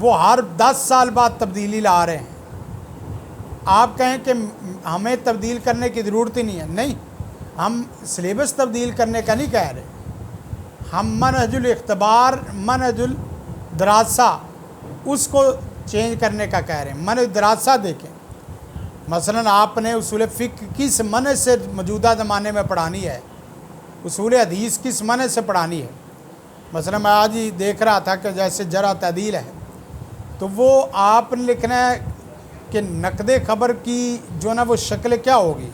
وہ ہر 10 سال بعد تبدیلی لا رہے ہیں۔ آپ کہیں کہ ہمیں تبدیل کرنے کی ضرورت ہی نہیں ہے، نہیں، ہم سلیبس تبدیل کرنے کا نہیں کہہ رہے، ہم منہج الاختبار، منہج الدراسہ اس کو چینج کرنے کا کہہ رہے ہیں۔ منہج دراسہ دیکھیں، مثلا آپ نے اصول فقہ کس منہج سے موجودہ زمانے میں پڑھانی ہے، اصول حدیث کس منہج سے پڑھانی ہے۔ مثلا میں آج ہی دیکھ رہا تھا کہ جیسے جرح تعدیل ہے، تو وہ آپ نے لکھنا ہے کہ نقد خبر کی جو نا وہ شکل کیا ہوگی،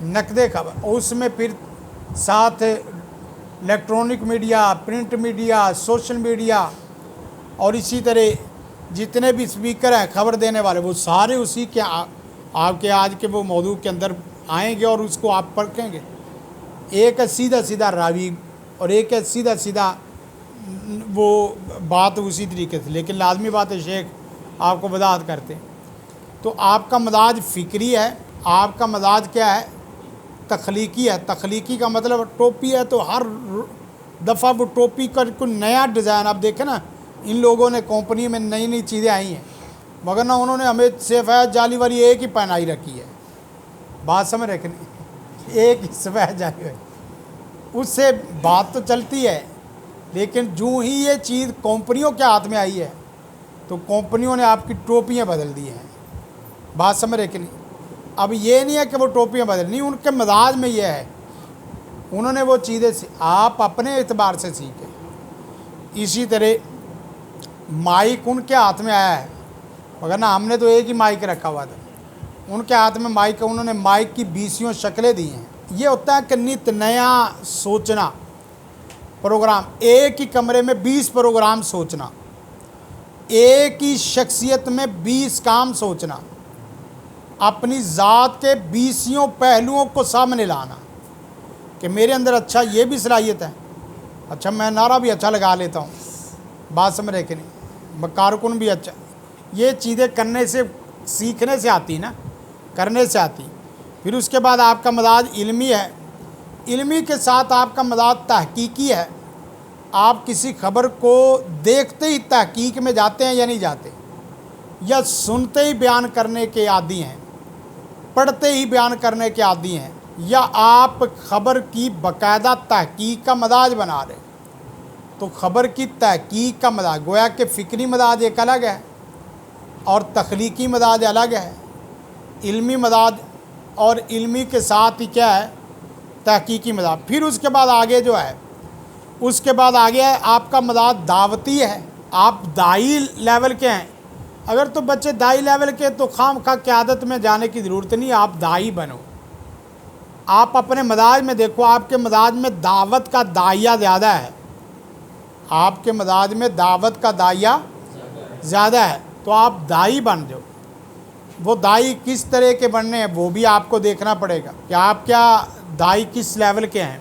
نقد خبر، اس میں پھر ساتھ electronic media, print media, social media, اور اسی طرح جتنے بھی اسپیکر ہیں خبر دینے والے، وہ سارے اسی کے آپ کے آج کے وہ موضوع کے اندر آئیں گے اور اس کو آپ پرکھیں گے۔ ایک ہے سیدھا سیدھا راوی اور ایک ہے سیدھا سیدھا وہ بات اسی طریقے سے، لیکن لازمی بات ہے شیخ آپ کو وضاحت کرتے ہیں۔ تو آپ کا مزاج فکری ہے، آپ کا مزاج کیا ہے؟ تخلیقی ہے۔ تخلیقی کا مطلب ٹوپی ہے تو ہر دفعہ وہ ٹوپی کا کوئی نیا ڈیزائن، آپ دیکھیں نا ان لوگوں نے کمپنی میں نئی نئی چیزیں آئی ہیں، مگر نہ انہوں نے ہمیں سفید جالی والی ایک ہی پہنائی رکھی ہے، بات سمجھ رکھے نہیں، ایک ہی سفید جالی والی، اس سے بات تو چلتی ہے، لیکن جو ہی یہ چیز کمپنیوں کے ہاتھ میں آئی ہے تو کمپنیوں نے آپ کی ٹوپیاں بدل دی ہیں، بات سمجھ رکھے نہیں۔ اب یہ نہیں ہے کہ وہ ٹوپیاں بدل، نہیں، ان کے مزاج میں یہ ہے، انہوں نے وہ چیزیں آپ اپنے اعتبار سے سیکھیں۔ اسی طرح مائک ان کے ہاتھ میں آیا ہے، مگر نا ہم نے تو ایک ہی مائک رکھا ہوا تھا، ان کے ہاتھ میں مائک ہے، انہوں نے مائک کی 20 شکلیں دی ہیں۔ یہ ہوتا ہے کہ نت نیا سوچنا، پروگرام، ایک ہی کمرے میں 20 پروگرام سوچنا، ایک ہی شخصیت میں 20 کام سوچنا، اپنی ذات کے 20 پہلوؤں کو سامنے لانا کہ میرے اندر اچھا یہ بھی صلاحیت ہے، اچھا میں نعرہ بھی اچھا لگا لیتا ہوں، بات سمجھ رہے کہ نہیں، میں کارکن بھی اچھا، یہ چیزیں کرنے سے، سیکھنے سے آتی نا، کرنے سے آتی۔ پھر اس کے بعد آپ کا مزاج علمی ہے، علمی کے ساتھ آپ کا مزاج تحقیقی ہے، آپ کسی خبر کو دیکھتے ہی تحقیق میں جاتے ہیں یا نہیں جاتے، یا سنتے ہی بیان کرنے کے عادی ہیں، پڑھتے ہی بیان کرنے کے عادی ہیں، یا آپ خبر کی باقاعدہ تحقیق کا مزاج بنا رہے۔ تو خبر کی تحقیق کا مزاج، گویا کہ فکری مزاج ایک الگ ہے اور تخلیقی مزاج الگ ہے، علمی مزاج، اور علمی کے ساتھ ہی کیا ہے؟ تحقیقی مزاج۔ پھر اس کے بعد آگے جو ہے، اس کے بعد آگے ہے آپ کا مزاج دعوتی ہے، آپ داعی لیول کے ہیں۔ اگر تو بچے داعی لیول کے تو خام خواہ قیادت میں جانے کی ضرورت نہیں، آپ داعی بنو۔ آپ اپنے مزاج میں دیکھو، آپ کے مزاج میں دعوت کا داعیہ زیادہ ہے، آپ کے مزاج میں دعوت کا داعیہ زیادہ ہے، تو آپ داعی بن جاؤ۔ وہ داعی کس طرح کے بننے ہیں وہ بھی آپ کو دیکھنا پڑے گا کہ آپ کیا داعی کس لیول کے ہیں۔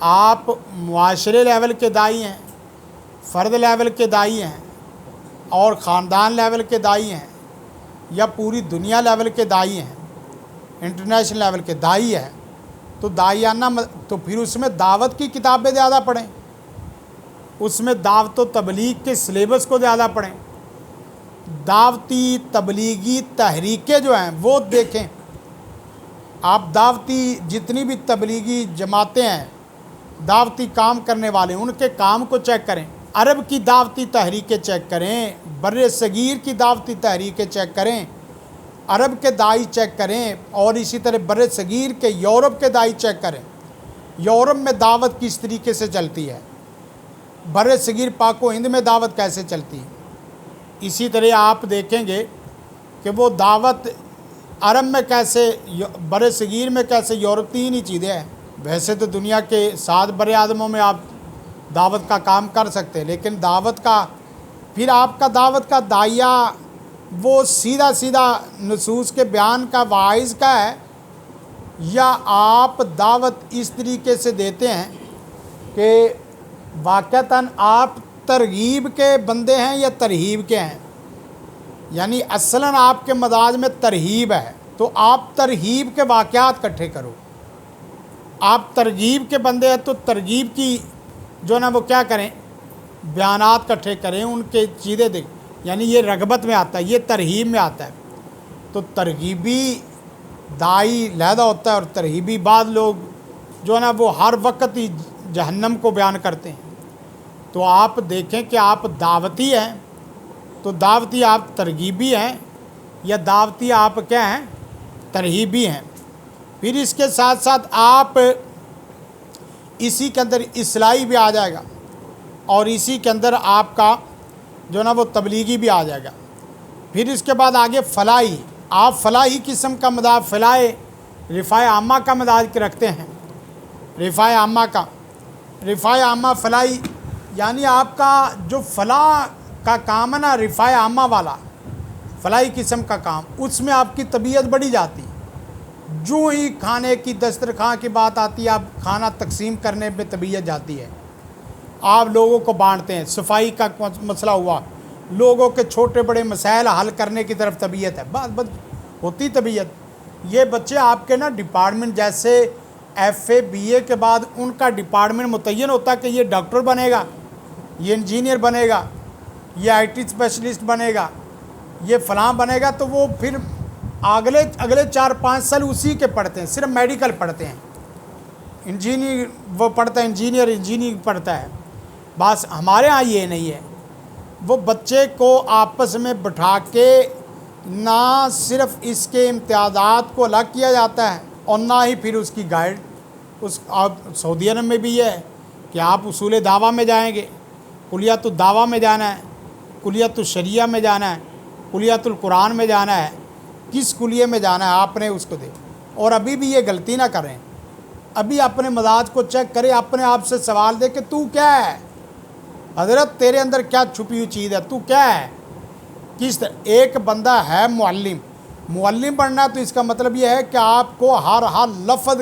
آپ معاشرے لیول کے داعی ہیں، فرد لیول کے داعی ہیں، اور خاندان لیول کے داعی ہیں، یا پوری دنیا لیول کے داعی ہیں، انٹرنیشنل لیول کے داعی ہیں، تو داعیانہ تو پھر اس میں دعوت کی کتابیں زیادہ پڑھیں، اس میں دعوت و تبلیغ کے سلیبس کو زیادہ پڑھیں، دعوتی تبلیغی تحریکیں جو ہیں وہ دیکھیں۔ آپ دعوتی جتنی بھی تبلیغی جماعتیں ہیں، دعوتی کام کرنے والے، ان کے کام کو چیک کریں، عرب کی دعوتی تحریکیں چیک کریں، بر صغیر کی دعوتی تحریکیں چیک کریں، عرب کے داعی چیک کریں، اور اسی طرح بر صغیر کے یورپ کے داعی چیک کریں، یورپ میں دعوت کس طریقے سے چلتی ہے، بر صغیر پاک و ہند میں دعوت کیسے چلتی ہے۔ اسی طرح آپ دیکھیں گے کہ وہ دعوت عرب میں کیسے، بر صغیر میں کیسے، یورپ، تین ہی چیزیں ہیں۔ ویسے تو دنیا کے 7 بر اعظموں میں آپ دعوت کا کام کر سکتے ہیں، لیکن دعوت کا، پھر آپ کا دعوت کا داعیہ وہ سیدھا سیدھا نصوص کے بیان کا واعظ کا ہے، یا آپ دعوت اس طریقے سے دیتے ہیں کہ واقعتاً آپ ترغیب کے بندے ہیں یا ترہیب کے ہیں، یعنی اصلاً آپ کے مزاج میں ترہیب ہے تو آپ ترہیب کے واقعات اکٹھے کرو۔ آپ ترغیب کے بندے ہیں تو ترغیب کی جو نا وہ کیا کریں، بیانات اکٹھے کریں، ان کے چیزیں دیکھیں، یعنی یہ رغبت میں آتا ہے، یہ ترغیب میں آتا ہے۔ تو ترغیبی داعی علیحدہ ہوتا ہے، اور ترغیبی بعض لوگ جو ہے نا وہ ہر وقت ہی جہنم کو بیان کرتے ہیں۔ تو آپ دیکھیں کہ آپ دعوتی ہیں تو دعوتی آپ ترغیبی ہیں یا دعوتی آپ کیا ہیں؟ ترغیبی ہیں۔ پھر اس کے ساتھ ساتھ آپ اسی کے اندر اصلاحی بھی آ جائے گا، اور اسی کے اندر آپ کا جو ہے نا وہ تبلیغی بھی آ جائے گا۔ پھر اس کے بعد آگے فلاحی، آپ فلاحی قسم کا مداح، فلاح رفاع عامہ کا مداح رکھتے ہیں، رفاع عامہ کا، رفاع عامہ فلاحی، یعنی آپ کا جو فلاح کا کام ہے نا، رفاع عامہ والا فلاحی قسم کا کام، اس میں آپ کی طبیعت بڑھی جاتی۔ جو ہی کھانے کی دسترخوان کی بات آتی ہے، آپ کھانا تقسیم کرنے پہ طبیعت جاتی ہے، آپ لوگوں کو بانٹتے ہیں۔ صفائی کا مسئلہ ہوا، لوگوں کے چھوٹے بڑے مسائل حل کرنے کی طرف طبیعت ہے، بس ہوتی طبیعت۔ یہ بچے آپ کے نا ڈپارٹمنٹ، جیسے ایف اے بی اے کے بعد ان کا ڈپارٹمنٹ متعین ہوتا ہے کہ یہ ڈاکٹر بنے گا، یہ انجینئر بنے گا، یہ آئی ٹی اسپیشلسٹ بنے گا، یہ فلاں بنے گا، تو وہ پھر اگلے 4-5 سال اسی کے پڑھتے ہیں، صرف میڈیکل پڑھتے ہیں، انجینئر وہ پڑھتا ہے، انجینئر پڑھتا ہے۔ بس ہمارے ہاں یہ نہیں ہے، وہ بچے کو آپس میں بٹھا کے نہ صرف اس کے امتیازات کو الگ کیا جاتا ہے، اور نہ ہی پھر اس کی گائیڈ۔ آپ سعودی عرب میں بھی یہ ہے کہ آپ اصول دعویٰ میں جائیں گے، کلیات الدعویٰ میں جانا ہے، کلیات الشریعہ میں جانا ہے، کلیات القرآن میں جانا ہے، کس کلیے میں جانا ہے آپ نے اس کو دے۔ اور ابھی بھی یہ غلطی نہ کریں، ابھی اپنے مزاج کو چیک کریں، اپنے آپ سے سوال دے کہ تو کیا ہے حضرت، تیرے اندر کیا چھپی ہوئی چیز ہے، تو کیا ہے، کس طرح۔ ایک بندہ ہے معلم بننا، تو اس کا مطلب یہ ہے کہ آپ کو ہر لفظ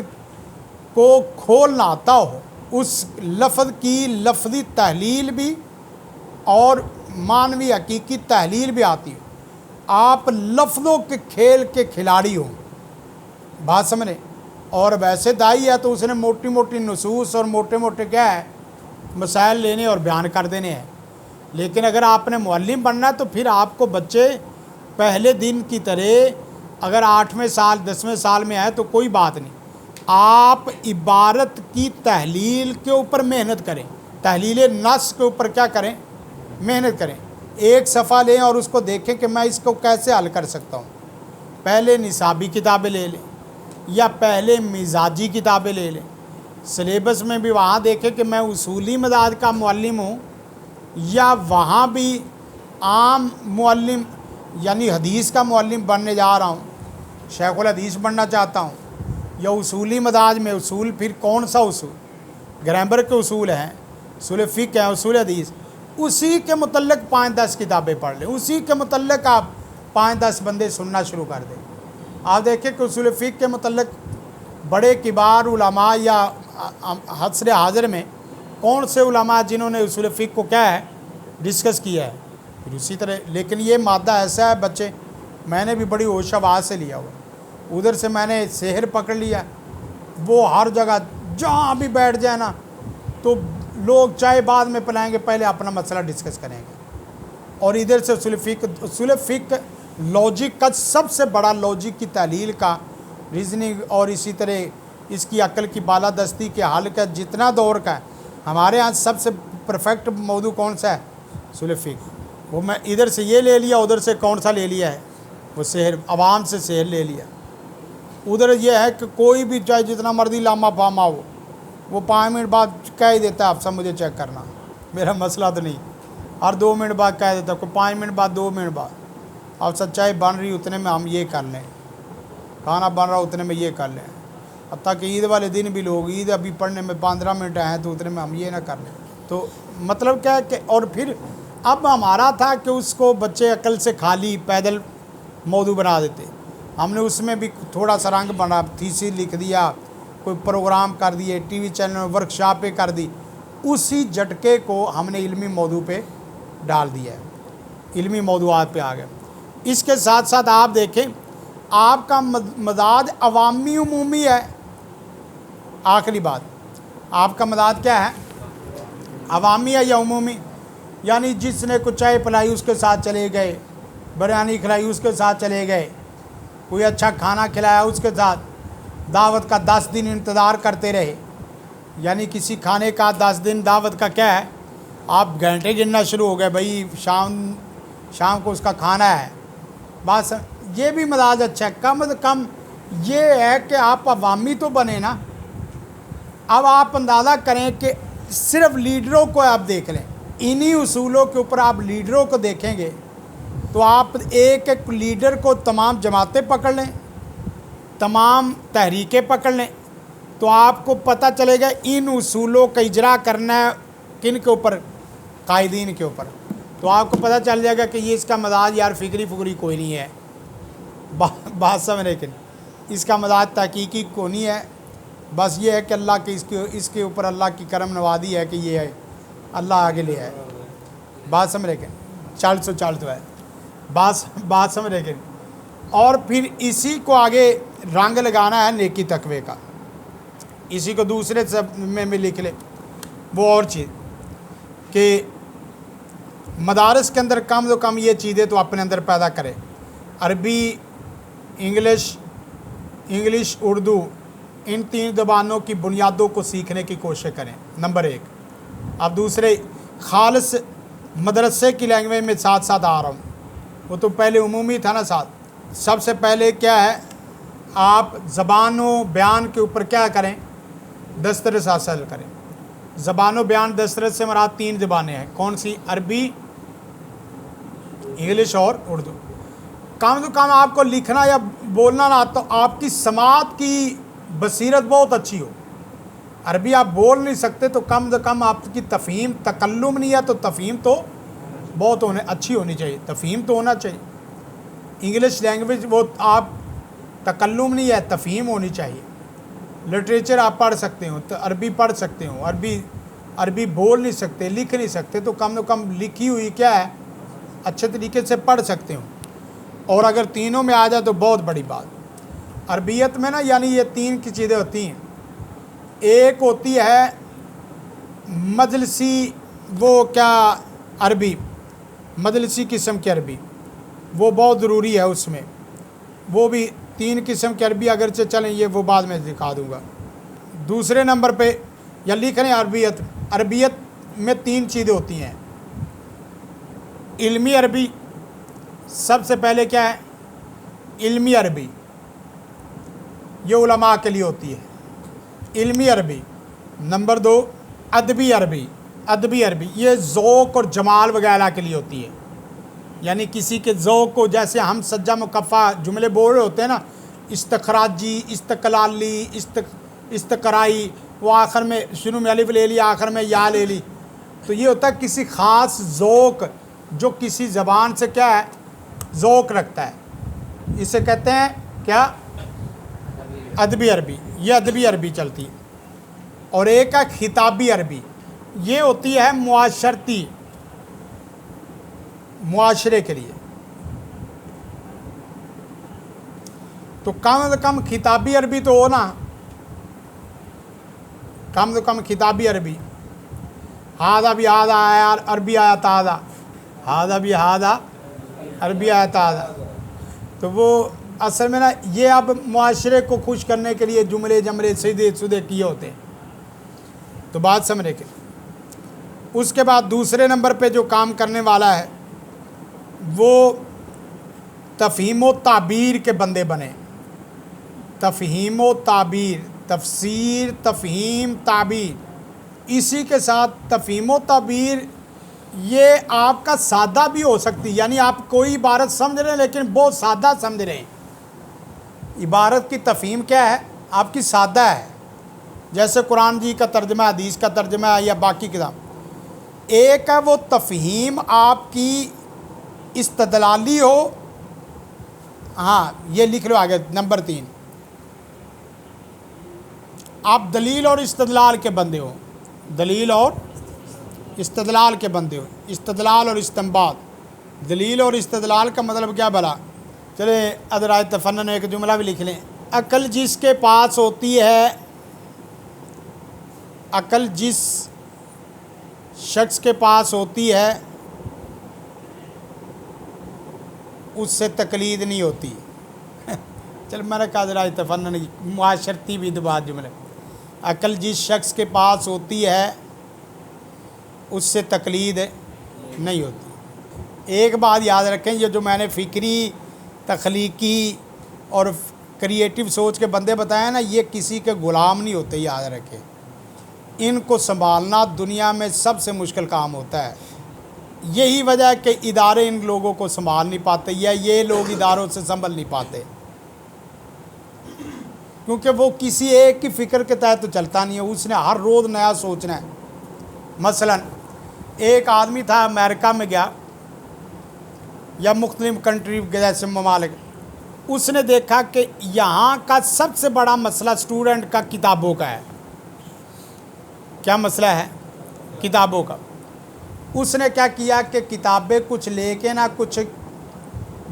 کو کھولنا آتا ہو، اس لفظ کی لفظی تحلیل بھی اور معنوی حقیقی تحلیل بھی آتی ہو، آپ لفظوں کے کھیل کے کھلاڑی ہوں، بات سمجھیں۔ اور ویسے دائی ہے تو اس نے موٹی موٹی نصوص اور موٹے موٹے کیا ہے مسائل لینے اور بیان کر دینے ہیں۔ لیکن اگر آپ نے معلم بننا ہے تو پھر آپ کو بچے پہلے دن کی طرح اگر 8ویں سال 10ویں سال میں آئے تو کوئی بات نہیں، آپ عبارت کی تحلیل کے اوپر محنت کریں، تحلیل نص کے اوپر کیا کریں، محنت کریں۔ ایک صفحہ لیں اور اس کو دیکھیں کہ میں اس کو کیسے حل کر سکتا ہوں۔ پہلے نصابی کتابیں لے لیں یا پہلے مزاجی کتابیں لے لیں، سلیبس میں بھی وہاں دیکھیں کہ میں اصولی مزاج کا معلم ہوں یا وہاں بھی عام معلم یعنی حدیث کا معلم بننے جا رہا ہوں، شیخ الحدیث بننا چاہتا ہوں، یا اصولی مزاج میں اصول پھر کون سا اصول، گرامر کے اصول ہیں، اصول فقہ ہیں، اصول حدیث، اسی کے متعلق 5-10 کتابیں پڑھ لیں، اسی کے متعلق آپ 5-10 بندے سننا شروع کر دیں۔ آپ دیکھیں کہ اصول فقہ کے متعلق بڑے کبار علماء یا حاضر حاضر میں کون سے علماء جنہوں نے اصول فقہ کو کیا ہے ڈسکس کیا ہے، پھر اسی طرح۔ لیکن یہ مادہ ایسا ہے بچے، میں نے بھی بڑی ہوش آواز سے لیا ہوا، ادھر سے میں نے سحر پکڑ لیا، وہ ہر جگہ جہاں بھی بیٹھ جائے نا تو لوگ چائے بعد میں پلائیں گے، پہلے اپنا مسئلہ ڈسکس کریں گے۔ اور ادھر سے اصول فقہ لاجک کا سب سے بڑا لاجک کی تحلیل کا ریزننگ، اور اسی طرح اس کی عقل کی بالادستی کے حل کا جتنا دور کا ہے، ہمارے ہاں سب سے پرفیکٹ موضوع کون سا ہے؟ اصول فقہ۔ وہ میں ادھر سے یہ لے لیا، ادھر سے کون سا لے لیا ہے، وہ سحر، عوام سے سحر لے لیا۔ ادھر یہ ہے کہ کوئی بھی چاہے جتنا مرضی لاما فاما ہو، وہ 5 منٹ بعد کہہ ہی دیتا ہے آپ سب مجھے چیک کرنا، میرا مسئلہ تو نہیں، ہر 2 منٹ بعد کہہ دیتا ہے، کوئی 5 منٹ بعد 2 منٹ بعد، اب سچائی بن رہی اتنے میں ہم یہ کر لیں، کھانا بن رہا اتنے میں یہ کر لیں، حتیٰ کہ عید والے دن بھی لوگ عید ابھی پڑھنے میں 15 منٹ آئے ہیں تو اتنے میں ہم یہ نہ کر لیں۔ تو مطلب کیا ہے کہ اور پھر اب ہمارا تھا کہ اس کو بچے عقل سے خالی پیدل موضوع بنا دیتے، ہم نے اس میں بھی تھوڑا سا رنگ بنا، تھیسی لکھ دیا، کوئی پروگرام کر دیے، ٹی وی چینل میں ورکشاپیں کر دی، اسی جھٹکے کو ہم نے علمی موضوع پہ ڈال دیا ہے، علمی موضوعات پہ آ گئے۔ اس کے ساتھ ساتھ آپ دیکھیں آپ کا مزاج عوامی عمومی ہے۔ آخری بات، آپ کا مزاج کیا ہے، عوامی ہے یا عمومی؟ یعنی جس نے کچھ چائے پلائی اس کے ساتھ چلے گئے، بریانی کھلائی اس کے ساتھ چلے گئے، کوئی اچھا کھانا کھلایا اس کے ساتھ، دعوت کا 10 دن انتظار کرتے رہے. یعنی کسی کھانے کا 10 دن دعوت کا کیا ہے، آپ گھنٹے گننا شروع ہو گئے، بھائی شام کو اس کا کھانا ہے. بس یہ بھی مزاج اچھا ہے. کم از کم یہ ہے کہ آپ عوامی تو بنے نا. اب آپ اندازہ کریں کہ صرف لیڈروں کو آپ دیکھ لیں، انہی اصولوں کے اوپر آپ لیڈروں کو دیکھیں گے تو آپ ایک ایک لیڈر کو تمام جماعتیں پکڑ لیں، تمام تحریکیں پکڑ لیں تو آپ کو پتہ چلے گا ان اصولوں کا اجرا کرنا ہے کن کے اوپر، قائدین کے اوپر. تو آپ کو پتہ چل جائے گا کہ یہ اس کا مزاج یار فکری کوئی نہیں ہے. بات سمجھے کہ اس کا مزاج تحقیقی کو نہیں ہے. بس یہ ہے کہ اللہ کے اس کے اوپر اللہ کی کرم نوازی ہے کہ یہ ہے اللہ آگے لے ہے. بات سمجھ رہے کہ چال تو ہے. بات سمجھ رہے کہ اور پھر اسی کو آگے رنگ لگانا ہے نیکی تقوی کا. اسی کو دوسرے سب میں لکھ لے وہ اور چیز کہ مدارس کے اندر کم و کم یہ چیزیں تو اپنے اندر پیدا کرے. عربی، انگلش، اردو، ان 3 زبانوں کی بنیادوں کو سیکھنے کی کوشش کریں. نمبر 1. اب دوسرے خالص مدرسے کی لینگویج میں ساتھ آ رہا ہوں. وہ تو پہلے عمومی تھا نا ساتھ. سب سے پہلے کیا ہے، آپ زبان و بیان کے اوپر کیا کریں، دسترس حاصل کریں. زبان و بیان دسترس سے مراد 3 زبانیں ہیں. کون سی؟ عربی، انگلش اور اردو. کم سے کم آپ کو لکھنا یا بولنا نہ تو آپ کی سماعت کی بصیرت بہت اچھی ہو. عربی آپ بول نہیں سکتے تو کم سے کم آپ کی تفہیم، تکلم نہیں ہے تو تفہیم تو بہت اچھی ہونی چاہیے، تفہیم تو ہونا چاہیے. انگلش لینگویج وہ آپ تکلم نہیں ہے، تفہیم ہونی چاہیے. لٹریچر آپ پڑھ سکتے ہو تو عربی پڑھ سکتے ہو. عربی بول نہیں سکتے، لکھ نہیں سکتے تو کم سے کم لکھی ہوئی کیا ہے اچھے طریقے سے پڑھ سکتے ہو. اور اگر تینوں میں آ جائے تو بہت بڑی بات. عربیت میں نا یعنی یہ 3 کی چیزیں ہوتی ہیں. ایک ہوتی ہے مجلسی، وہ کیا عربی، مجلسی قسم کی عربی، وہ بہت ضروری ہے. اس میں وہ بھی 3 قسم کی عربی اگرچہ چلیں یہ وہ بعد میں دکھا دوں گا. دوسرے نمبر پہ یا لکھ رہے ہیں عربیت میں 3 چیزیں ہوتی ہیں. علمی عربی، سب سے پہلے کیا ہے علمی عربی، یہ علماء کے لیے ہوتی ہے علمی عربی. نمبر 2 ادبی عربی، یہ ذوق اور جمال وغیرہ کے لیے ہوتی ہے. یعنی کسی کے ذوق کو، جیسے ہم سجا مکفہ جملے بول رہے ہوتے ہیں نا، استخراجی، استقلالی، استقرائی، وہ آخر میں شروع میں الف لے لی آخر میں یا لے لی، تو یہ ہوتا ہے کسی خاص ذوق جو کسی زبان سے کیا ہے ذوق رکھتا ہے. اسے کہتے ہیں کیا ادبی عربی. یہ ادبی عربی چلتی ہے. اور ایک ہے خطابی عربی، یہ ہوتی ہے معاشرتی، معاشرے کے لیے. تو کم از کم خطابی عربی تو ہو نا، کم سے کم خطابی عربی. ہادہ بھی ہادہ آیا عربی آیا تازہ، ہادہ بھی ہادہ عربی آیا تازہ. تو وہ اصل میں نا یہ اب معاشرے کو خوش کرنے کے لیے جملے جملے سیدھے کیے ہوتے ہیں. تو بات سمجھے کہ اس کے بعد دوسرے نمبر پہ جو کام کرنے والا ہے وہ تفہیم و تعبیر کے بندے بنے. تفہیم و تعبیر، تفسیر، تفہیم، تعبیر. اسی کے ساتھ تفہیم و تعبیر یہ آپ کا سادہ بھی ہو سکتی، یعنی آپ کوئی عبارت سمجھ رہے ہیں لیکن بہت سادہ سمجھ رہے ہیں. عبارت کی تفہیم کیا ہے آپ کی سادہ ہے، جیسے قرآن جی کا ترجمہ، حدیث کا ترجمہ یا باقی کتاب. ایک ہے وہ تفہیم آپ کی استدلالی ہو. ہاں یہ لکھ لو آگے نمبر 3، آپ دلیل اور استدلال کے بندے ہو، دلیل اور استدلال کے بندے ہو. استدلال اور استنباط. دلیل اور استدلال کا مطلب کیا بھلا؟ چلے ادرائے تفنن ایک جملہ بھی لکھ لیں. عقل جس کے پاس ہوتی ہے، عقل جس شخص کے پاس ہوتی ہے اس سے تقلید نہیں ہوتی. چل میں نے کہا ذرا تفنن معاشرتی بھی بات جملے. عقل جس شخص کے پاس ہوتی ہے اس سے تقلید نہیں ہوتی. ایک بات یاد رکھیں، یہ جو میں نے فکری، تخلیقی اور کریٹیو سوچ کے بندے بتائے نا، یہ کسی کے غلام نہیں ہوتے، یاد رکھیں. ان کو سنبھالنا دنیا میں سب سے مشکل کام ہوتا ہے. یہی وجہ ہے کہ ادارے ان لوگوں کو سنبھال نہیں پاتے، یا یہ لوگ اداروں سے سنبھل نہیں پاتے، کیونکہ وہ کسی ایک کی فکر کے تحت تو چلتا نہیں ہے. اس نے ہر روز نیا سوچنا ہے. مثلا ایک آدمی تھا، امریکہ میں گیا یا مختلف کنٹری جیسے ممالک، اس نے دیکھا کہ یہاں کا سب سے بڑا مسئلہ اسٹوڈنٹ کا کتابوں کا ہے. کیا مسئلہ ہے؟ کتابوں کا. اس نے کیا کیا کہ کتابیں کچھ لے کے نا کچھ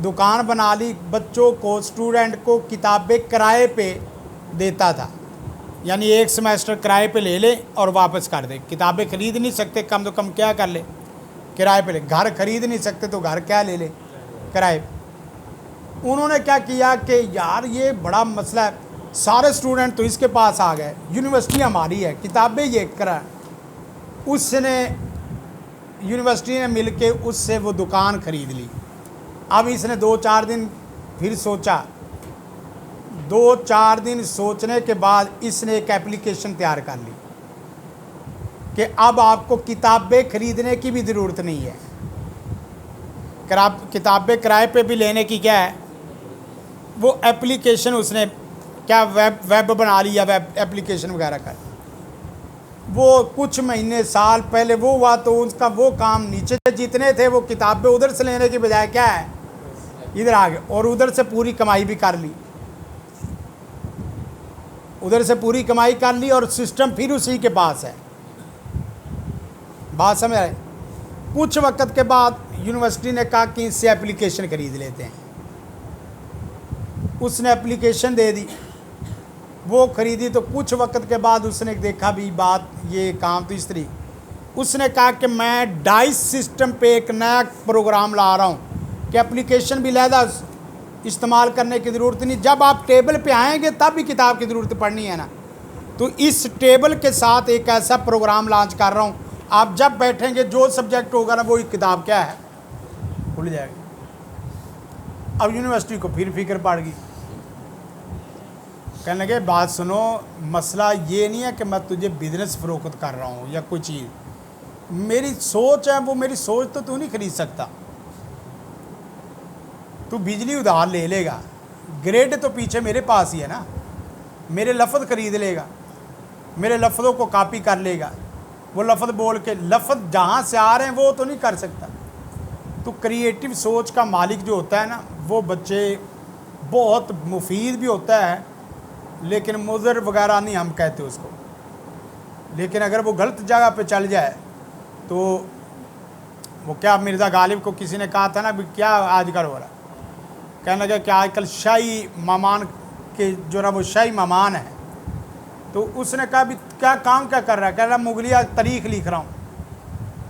دکان بنا لی، بچوں کو، اسٹوڈنٹ کو کتابیں کرائے پہ دیتا تھا. یعنی ایک سیمیسٹر کرائے پہ لے لے اور واپس کر دے. کتابیں خرید نہیں سکتے، کم تو کم کیا کر لے، کرائے پہ لے. گھر خرید نہیں سکتے تو گھر کیا لے لے، کرائے. انہوں نے کیا کیا کہ یار یہ بڑا مسئلہ ہے، سارے اسٹوڈنٹ تو اس کے پاس آ گئے، یونیورسٹی ہماری ہے، کتابیں یہ کرا. اس نے یونیورسٹی نے مل کے اس سے وہ دکان خرید لی. اب اس نے 2-4 دن پھر سوچا. 2-4 دن سوچنے کے بعد اس نے ایک اپلیکیشن تیار کر لی کہ اب آپ کو کتابیں خریدنے کی بھی ضرورت نہیں ہے. کتابیں کرائے پہ بھی لینے کی کیا ہے، وہ اپلیکیشن اس نے کیا ویب بنا لی، یا ویب اپلیکیشن وغیرہ کر. وہ کچھ مہینے سال پہلے وہ ہوا تو اس کا وہ کام نیچے جتنے تھے وہ کتابیں ادھر سے لینے کی بجائے کیا ہے ادھر آ گئے، اور ادھر سے پوری کمائی بھی کر لی. ادھر سے پوری کمائی کر لی اور سسٹم پھر اسی کے پاس ہے. بات سمجھ آئے؟ کچھ وقت کے بعد یونیورسٹی نے کہا کہ اس سے اپلیکیشن خرید لیتے ہیں. اس نے اپلیکیشن دے دی، وہ خریدی. تو کچھ وقت کے بعد اس نے دیکھا بھی بات یہ کام تو اس طریقے. اس نے کہا کہ میں ڈائس سسٹم پہ ایک نیا پروگرام لا رہا ہوں کہ اپلیکیشن بھی لہذا استعمال کرنے کی ضرورت نہیں، جب آپ ٹیبل پہ آئیں گے تب بھی کتاب کی ضرورت پڑنی ہے نا. تو اس ٹیبل کے ساتھ ایک ایسا پروگرام لانچ کر رہا ہوں، آپ جب بیٹھیں گے جو سبجیکٹ ہوگا نا وہی کتاب کیا ہے کھل جائے گی. اب یونیورسٹی کو پھر فکر پڑ گئی. کہنے لگے بات سنو، مسئلہ یہ نہیں ہے کہ میں تجھے بزنس فروخت کر رہا ہوں یا کوئی چیز، میری سوچ ہے، وہ میری سوچ تو نہیں خرید سکتا. تو بجلی ادھار لے لے گا، گریڈ تو پیچھے میرے پاس ہی ہے نا، میرے لفظ خرید لے گا، میرے لفظوں کو کاپی کر لے گا، وہ لفظ بول کے لفظ جہاں سے آ رہے ہیں وہ تو نہیں کر سکتا. تو کریٹیو سوچ کا مالک جو ہوتا ہے نا، وہ بچے بہت مفید بھی ہوتا ہے، لیکن مضر وغیرہ نہیں ہم کہتے اس کو. لیکن اگر وہ غلط جگہ پہ چل جائے تو وہ کیا، مرزا غالب کو کسی نے کہا تھا نا بھی کیا آج کل ہو رہا، کہنے لگا کہ آج کل شاہی مہمان کے جو نا وہ شاہی مہمان ہیں. تو اس نے کہا بھی کیا کام کیا کر رہا ہے، کہہ رہا مغلیہ تاریخ لکھ رہا ہوں.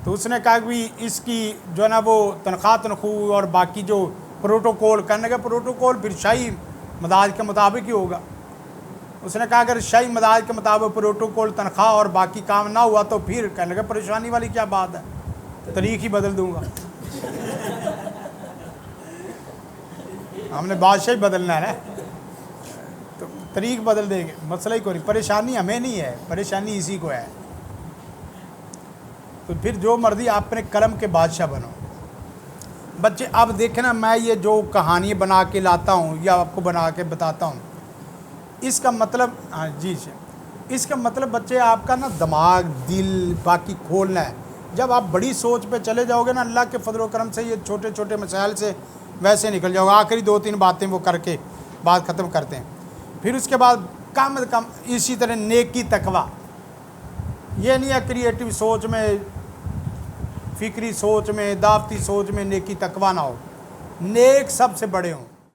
تو اس نے کہا کہ اس کی جو نا وہ تنخواہ اور باقی جو پروٹوکول، کرنے کا پروٹوکول پھر شاہی مزاج کے مطابق ہی ہوگا. اس نے کہا اگر شاہی مزاج کے مطابق پروٹوکول، تنخواہ اور باقی کام نہ ہوا تو پھر کہنے لگا پریشانی والی کیا بات ہے، تاریخ ہی بدل دوں گا. ہم نے بادشاہ ہی بدلنا ہے نا، تو تاریخ بدل دیں گے، مسئلہ ہی کوئی نہیں. پریشانی ہمیں نہیں ہے، پریشانی اسی کو ہے. تو پھر جو مرضی آپ اپنے قلم کے بادشاہ بنو. بچے اب دیکھیں نا، میں یہ جو کہانی بنا کے لاتا ہوں یا آپ کو بنا کے بتاتا ہوں، اس کا مطلب اس کا مطلب بچے آپ کا نا دماغ، دل باقی کھولنا ہے. جب آپ بڑی سوچ پہ چلے جاؤ گے نا، اللہ کے فضل و کرم سے یہ چھوٹے چھوٹے مسائل سے ویسے نکل جاؤ گا. آخری 2-3 باتیں وہ کر کے بات ختم کرتے ہیں. پھر اس کے بعد کم از کم اسی طرح نیکی تقوی، یہ نہیں ہے کریٹیو سوچ میں، فکری سوچ میں، دعوتی سوچ میں نیکی تقوی نہ ہو. نیک سب سے بڑے ہوں.